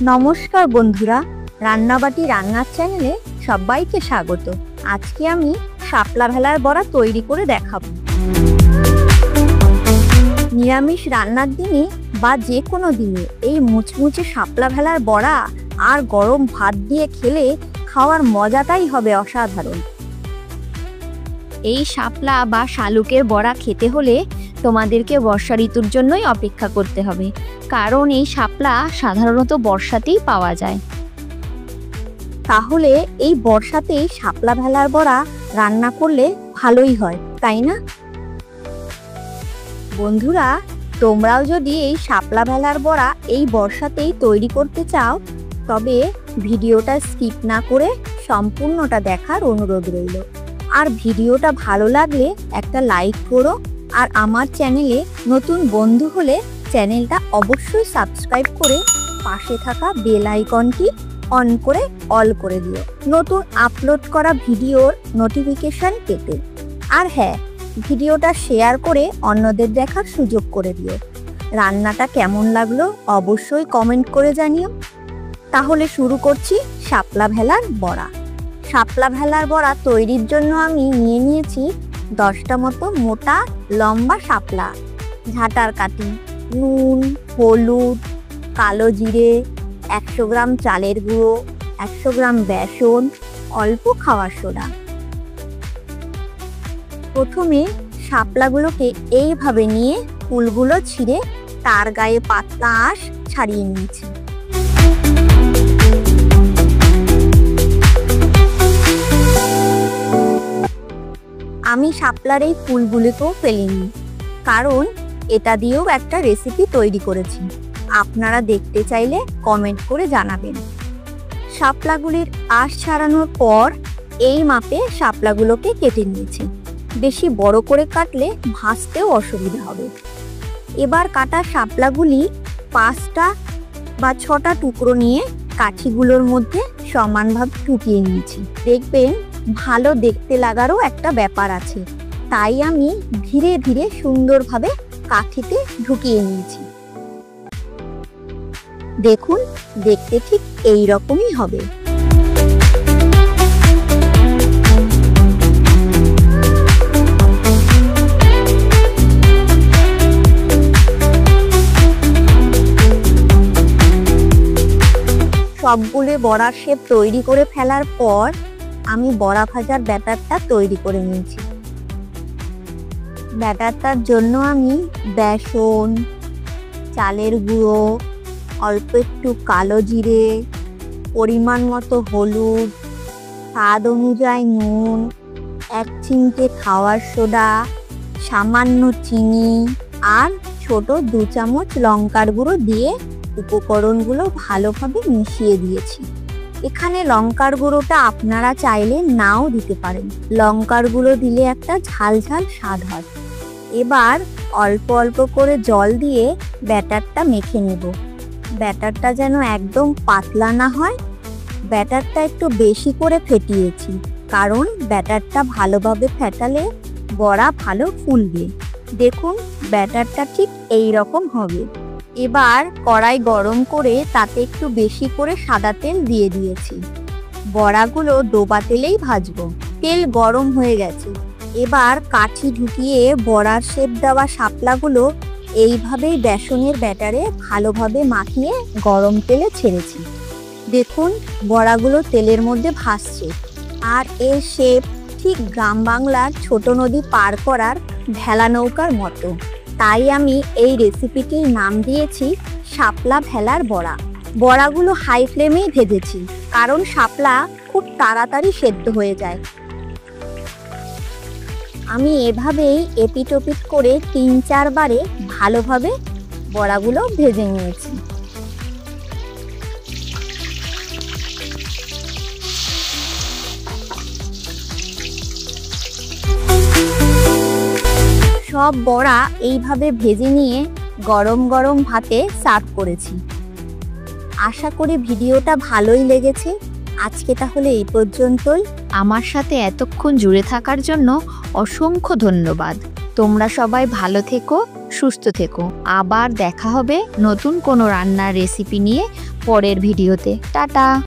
নমস্কার বন্ধুরা, রান্নাবাটি রান্নার চ্যানেলে সবাইকে স্বাগত। আজকে আমি শাপলা ভেলার বড়া তৈরি করে দেখাবো। নিরামিষ রান্নার দিনে বা যে কোনো দিনে এই মুচমুচে শাপলা ভেলার বড়া আর গরম ভাত দিয়ে খেলে খাওয়ার মজাটাই হবে অসাধারণ। এই শাপলা বা শালুকের বড়া খেতে হলে তোমাদেরকে বর্ষা ঋতুর জন্যই অপেক্ষা করতে হবে, কারণ এই শাপলা সাধারণত বর্ষাতেই পাওয়া যায়। তাহলে এই বর্ষাতেই শাপলা ভেলার বড়া রান্না করলে ভালোই হয়, তাই না বন্ধুরা? তোমরাও যদি এই শাপলা ভেলার বড়া এই বর্ষাতেই তৈরি করতে চাও, তবে ভিডিওটা স্কিপ না করে সম্পূর্ণটা দেখার অনুরোধ রইল। আর ভিডিওটা ভালো লাগলে একটা লাইক করো, আর আমার চ্যানেলে নতুন বন্ধু হলে চ্যানেলটা অবশ্যই সাবস্ক্রাইব করে পাশে থাকা বেল আইকনটি অন করে অল করে দিও নতুন আপলোড করা ভিডিওর নোটিফিকেশন পেতে। আর হ্যাঁ, ভিডিওটা শেয়ার করে অন্যদের দেখার সুযোগ করে দিও। রান্নাটা কেমন লাগলো অবশ্যই কমেন্ট করে জানিও। তাহলে শুরু করছি শাপলা ভেলার বড়া। শাপলা ভেলার বড়া তৈরির জন্য আমি নিয়ে নিয়েছি 10টা মতো মোটা লম্বা শাপলা, ঝাঁটার কাঠি, নুন, হলুদ, কালো জিরে, 100 গ্রাম চালের গুঁড়ো, 100 গ্রাম বেসন, অল্প খাওয়ার সোডা। প্রথমে শাপলাগুলোকে এইভাবে নিয়ে ফুলগুলো ছিঁড়ে তার গায়ে পাতলা আঁশ ছাড়িয়ে নিয়েছি। আমি শাপলার এই ফুলগুলোকেও ফেলিনি, কারণ এটা দিয়েও একটা রেসিপি তৈরি করেছি। আপনারা দেখতে চাইলে কমেন্ট করে জানাবেন। শাপলাগুলির আঁশ ছাড়ানোর পর এই মাপে শাপলাগুলোকে কেটে নিয়েছি। বেশি বড় করে কাটলে ভাজতেও অসুবিধা হবে। এবার কাটা শাপলাগুলি 5টা বা 6টা টুকরো নিয়ে কাঠিগুলোর মধ্যে সমানভাবে ঢুকিয়ে নিয়েছি। দেখবেন ভালো দেখতে লাগারও একটা ব্যাপার আছে, তাই আমি ধীরে ধীরে সুন্দরভাবে কাঠিতে ঢুকিয়ে নিয়েছি। দেখুন, দেখতে ঠিক এই রকমই হবে। সবগুলো বড়ার শেপ তৈরি করে ফেলার পর আমি বড়া ভাজার ব্যাটারটা তৈরি করে নিয়েছি। ব্যাটারটার জন্য আমি বেসন, চালের গুঁড়ো, অল্প একটু কালো জিরে, পরিমাণ মতো হলুদ, স্বাদ অনুযায়ী নুন, 1 চিমটে খাওয়ার সোডা, সামান্য চিনি আর ছোট 2 চামচ লঙ্কার গুঁড়ো দিয়ে উপকরণগুলো ভালোভাবে মিশিয়ে দিয়েছি। এখানে লঙ্কার গুঁড়োটা আপনারা চাইলে নাও দিতে পারেন। লঙ্কার গুঁড়ো দিলে একটা ঝাল ঝাল স্বাদ হয়। এবার অল্প অল্প করে জল দিয়ে ব্যাটারটা মেখে নেব। ব্যাটারটা যেন একদম পাতলা না হয়। ব্যাটারটা একটু বেশি করে ফেটিয়েছি, কারণ ব্যাটারটা ভালোভাবে ফেটালে বড়া ভালো ফুলবে। দেখুন, ব্যাটারটা ঠিক এই রকম হবে। এবার কড়াই গরম করে তাতে একটু বেশি করে সাদা তেল দিয়ে দিয়েছি। বড়াগুলো ডোবা তেলেই ভাজবো। তেল গরম হয়ে গেছে। এবার কাঠি ঢুকিয়ে বড়ার শেপ দেওয়া শাপলাগুলো এইভাবেই বেসনের ব্যাটারে ভালোভাবে মাখিয়ে গরম তেলে ছেড়েছি। দেখুন, বড়াগুলো তেলের মধ্যে ভাসছে। আর এর শেপ ঠিক গ্রাম বাংলার ছোট নদী পার করার ভেলা নৌকার মতো। তাই আমি এই রেসিপিটির নাম দিয়েছি শাপলা ভেলার বড়া। বড়াগুলো হাই ফ্লেমেই ভেজেছি, কারণ শাপলা খুব তাড়াতাড়ি সেদ্ধ হয়ে যায়। আমি এভাবেই এপিট ওপিট করে 3-4 বারে ভালোভাবে বড়াগুলো ভেজে নিয়েছি। সব বড়া এইভাবে ভেজে নিয়ে গরম গরম ভাতে সার্ভ করেছি। আশা করি ভিডিওটা ভালোই লেগেছে। আজকে তাহলে এই পর্যন্তই। আমার সাথে এতক্ষণ জুড়ে থাকার জন্য অসংখ্য ধন্যবাদ। তোমরা সবাই ভালো থেকো, সুস্থ থেকো। আবার দেখা হবে নতুন কোনো রান্নার রেসিপি নিয়ে পরের ভিডিওতে। টাটা।